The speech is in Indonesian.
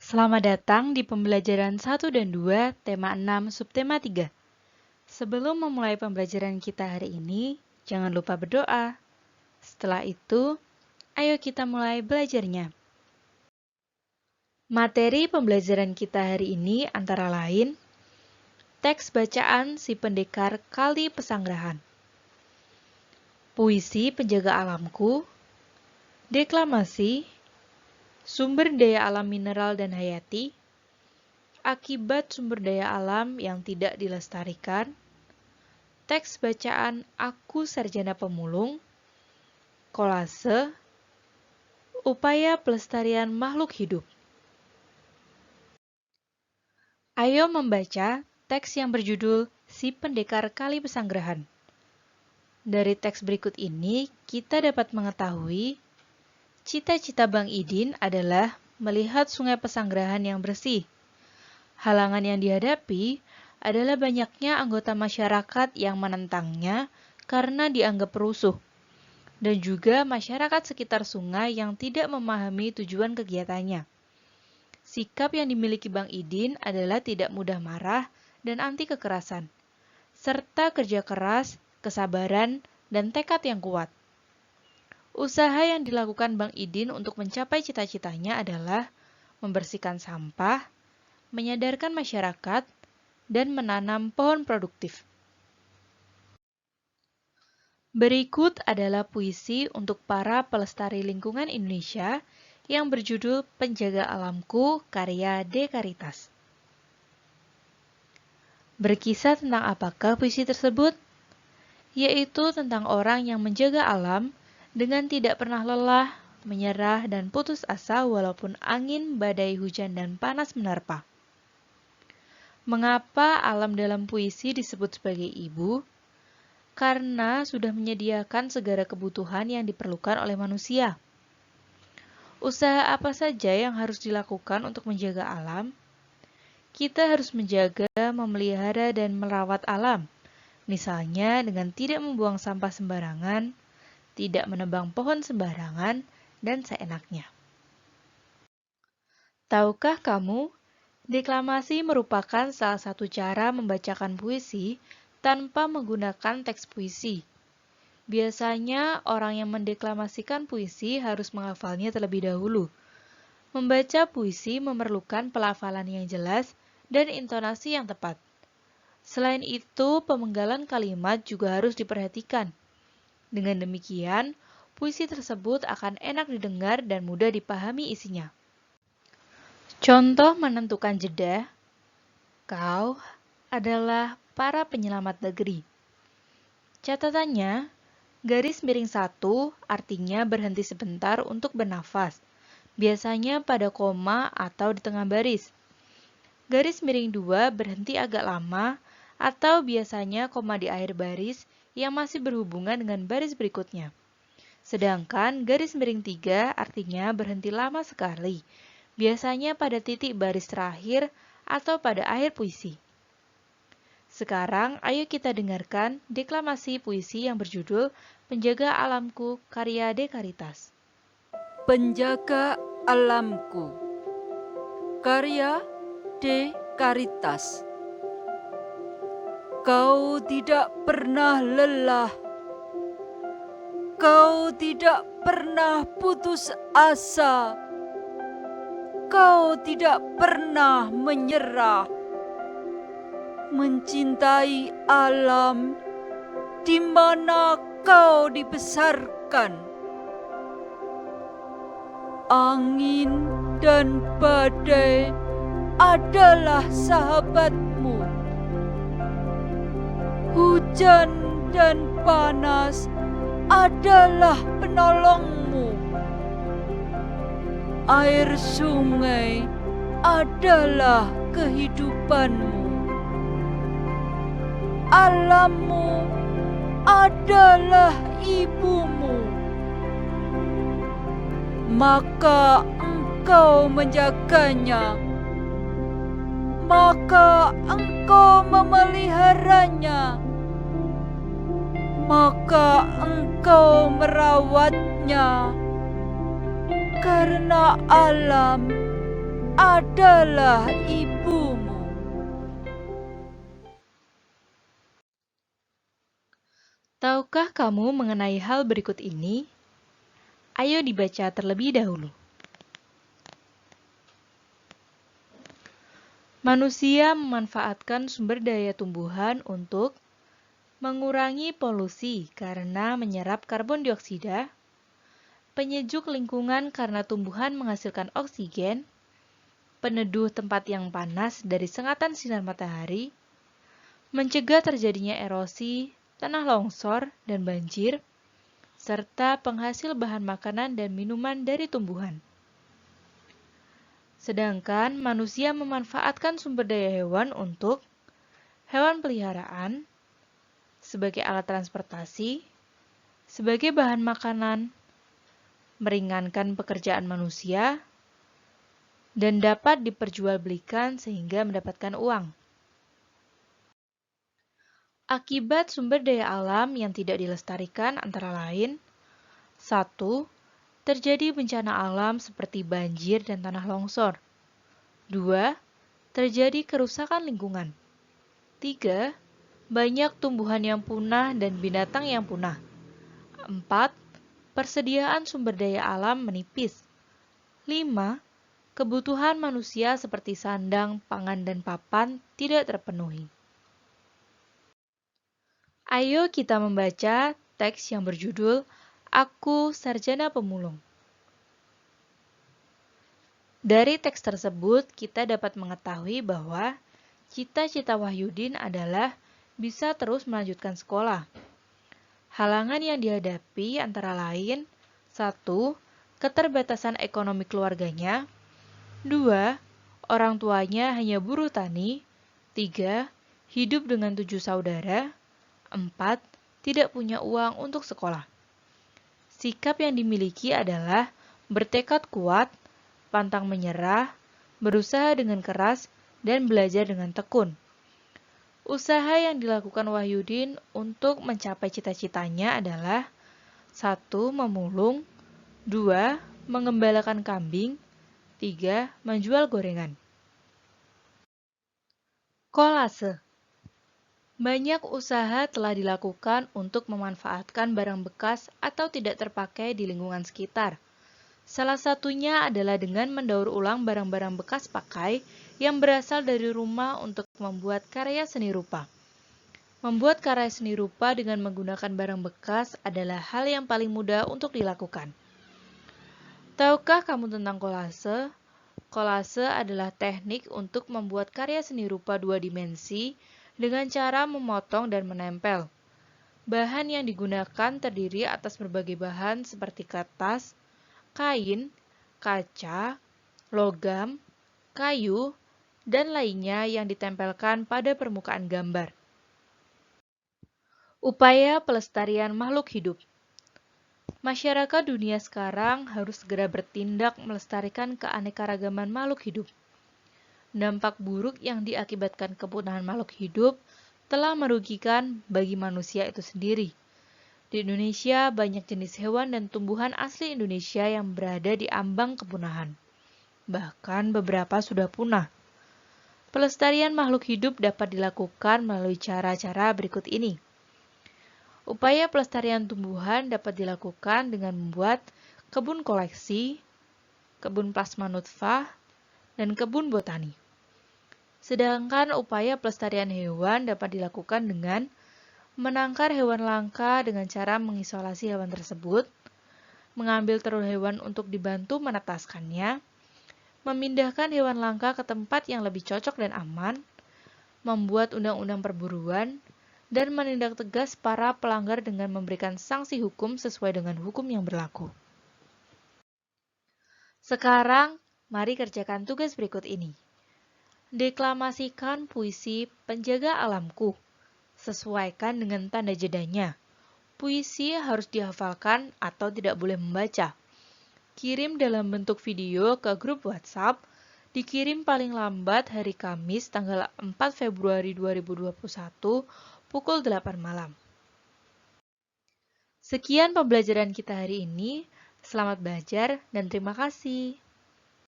Selamat datang di pembelajaran 1 dan 2, tema 6, subtema 3. Sebelum memulai pembelajaran kita hari ini, jangan lupa berdoa. Setelah itu, ayo kita mulai belajarnya. Materi pembelajaran kita hari ini antara lain, teks bacaan si pendekar Kali Pesanggerahan, puisi penjaga alamku, deklamasi, sumber daya alam mineral dan hayati, akibat sumber daya alam yang tidak dilestarikan, teks bacaan Aku Sarjana Pemulung, kolase, upaya pelestarian makhluk hidup. Ayo membaca teks yang berjudul Si Pendekar Kali Pesanggerahan. Dari teks berikut ini, kita dapat mengetahui cita-cita Bang Idin adalah melihat sungai Pesanggerahan yang bersih. Halangan yang dihadapi adalah banyaknya anggota masyarakat yang menentangnya karena dianggap perusuh, dan juga masyarakat sekitar sungai yang tidak memahami tujuan kegiatannya. Sikap yang dimiliki Bang Idin adalah tidak mudah marah dan anti kekerasan, serta kerja keras, kesabaran, dan tekad yang kuat. Usaha yang dilakukan Bang Idin untuk mencapai cita-citanya adalah membersihkan sampah, menyadarkan masyarakat, dan menanam pohon produktif. Berikut adalah puisi untuk para pelestari lingkungan Indonesia yang berjudul Penjaga Alamku, karya De Caritas. Berkisah tentang apakah puisi tersebut? Yaitu tentang orang yang menjaga alam dengan tidak pernah lelah, menyerah, dan putus asa walaupun angin, badai, hujan, dan panas menerpa. Mengapa alam dalam puisi disebut sebagai ibu? Karena sudah menyediakan segala kebutuhan yang diperlukan oleh manusia. Usaha apa saja yang harus dilakukan untuk menjaga alam? Kita harus menjaga, memelihara, dan merawat alam. Misalnya dengan tidak membuang sampah sembarangan, tidak menebang pohon sembarangan, dan seenaknya. Tahukah kamu, deklamasi merupakan salah satu cara membacakan puisi tanpa menggunakan teks puisi. Biasanya, orang yang mendeklamasikan puisi harus menghafalnya terlebih dahulu. Membaca puisi memerlukan pelafalan yang jelas dan intonasi yang tepat. Selain itu, pemenggalan kalimat juga harus diperhatikan. Dengan demikian, puisi tersebut akan enak didengar dan mudah dipahami isinya. Contoh menentukan jeda, kau adalah para penyelamat negeri. Catatannya, garis miring 1 artinya berhenti sebentar untuk bernafas, biasanya pada koma atau di tengah baris. Garis miring 2 berhenti agak lama atau biasanya koma di akhir baris yang masih berhubungan dengan baris berikutnya. Sedangkan garis miring 3 artinya berhenti lama sekali, biasanya pada titik baris terakhir atau pada akhir puisi. Sekarang, ayo kita dengarkan deklamasi puisi yang berjudul Penjaga Alamku, karya De Caritas. Penjaga Alamku, karya De Caritas. Kau tidak pernah lelah, kau tidak pernah putus asa, kau tidak pernah menyerah. Mencintai alam di mana kau dibesarkan. Angin dan badai adalah sahabatmu. Hujan dan panas adalah penolongmu. Air sungai adalah kehidupanmu. Alammu adalah ibumu. Maka engkau menjaganya, maka engkau memeliharanya, maka engkau merawatnya, karena alam adalah ibumu. Tahukah kamu mengenai hal berikut ini? Ayo dibaca terlebih dahulu. Manusia memanfaatkan sumber daya tumbuhan untuk mengurangi polusi karena menyerap karbon dioksida, penyejuk lingkungan karena tumbuhan menghasilkan oksigen, peneduh tempat yang panas dari sengatan sinar matahari, mencegah terjadinya erosi, tanah longsor, dan banjir, serta penghasil bahan makanan dan minuman dari tumbuhan. Sedangkan manusia memanfaatkan sumber daya hewan untuk hewan peliharaan, sebagai alat transportasi, sebagai bahan makanan, meringankan pekerjaan manusia, dan dapat diperjualbelikan sehingga mendapatkan uang. Akibat sumber daya alam yang tidak dilestarikan antara lain: 1. Terjadi bencana alam seperti banjir dan tanah longsor. 2. Terjadi kerusakan lingkungan. 3. Banyak tumbuhan yang punah dan binatang yang punah. 4. Persediaan sumber daya alam menipis. 5. Kebutuhan manusia seperti sandang, pangan, dan papan tidak terpenuhi. Ayo kita membaca teks yang berjudul Aku Sarjana Pemulung. Dari teks tersebut, kita dapat mengetahui bahwa cita-cita Wahyudin adalah bisa terus melanjutkan sekolah. Halangan yang dihadapi antara lain: 1. Keterbatasan ekonomi keluarganya. 2. Orang tuanya hanya buruh tani. 3. Hidup dengan 7 saudara. 4. Tidak punya uang untuk sekolah. Sikap yang dimiliki adalah bertekad kuat, pantang menyerah, berusaha dengan keras, dan belajar dengan tekun. Usaha yang dilakukan Wahyudin untuk mencapai cita-citanya adalah: 1. Memulung. 2. Mengembalakan kambing. 3. Menjual gorengan. Kolase. Banyak usaha telah dilakukan untuk memanfaatkan barang bekas atau tidak terpakai di lingkungan sekitar. Salah satunya adalah dengan mendaur ulang barang-barang bekas pakai yang berasal dari rumah untuk membuat karya seni rupa. Membuat karya seni rupa dengan menggunakan barang bekas adalah hal yang paling mudah untuk dilakukan. Tahukah kamu tentang kolase? Kolase adalah teknik untuk membuat karya seni rupa 2 dimensi dengan cara memotong dan menempel. Bahan yang digunakan terdiri atas berbagai bahan seperti kertas, kain, kaca, logam, kayu, dan lainnya yang ditempelkan pada permukaan gambar. Upaya pelestarian makhluk hidup. Masyarakat dunia sekarang harus segera bertindak melestarikan keanekaragaman makhluk hidup. Dampak buruk yang diakibatkan kepunahan makhluk hidup telah merugikan bagi manusia itu sendiri. Di Indonesia, banyak jenis hewan dan tumbuhan asli Indonesia yang berada di ambang kepunahan. Bahkan beberapa sudah punah. Pelestarian makhluk hidup dapat dilakukan melalui cara-cara berikut ini. Upaya pelestarian tumbuhan dapat dilakukan dengan membuat kebun koleksi, kebun plasma nutfah, dan kebun botani. Sedangkan upaya pelestarian hewan dapat dilakukan dengan menangkar hewan langka dengan cara mengisolasi hewan tersebut, mengambil telur hewan untuk dibantu menetaskannya, memindahkan hewan langka ke tempat yang lebih cocok dan aman, membuat undang-undang perburuan, dan menindak tegas para pelanggar dengan memberikan sanksi hukum sesuai dengan hukum yang berlaku. Sekarang, mari kerjakan tugas berikut ini. Deklamasikan puisi Penjaga Alamku. Sesuaikan dengan tanda jedanya. Puisi harus dihafalkan atau tidak boleh membaca. Kirim dalam bentuk video ke grup WhatsApp. Dikirim paling lambat hari Kamis tanggal 4 Februari 2021 pukul 8 malam. Sekian pembelajaran kita hari ini. Selamat belajar dan terima kasih.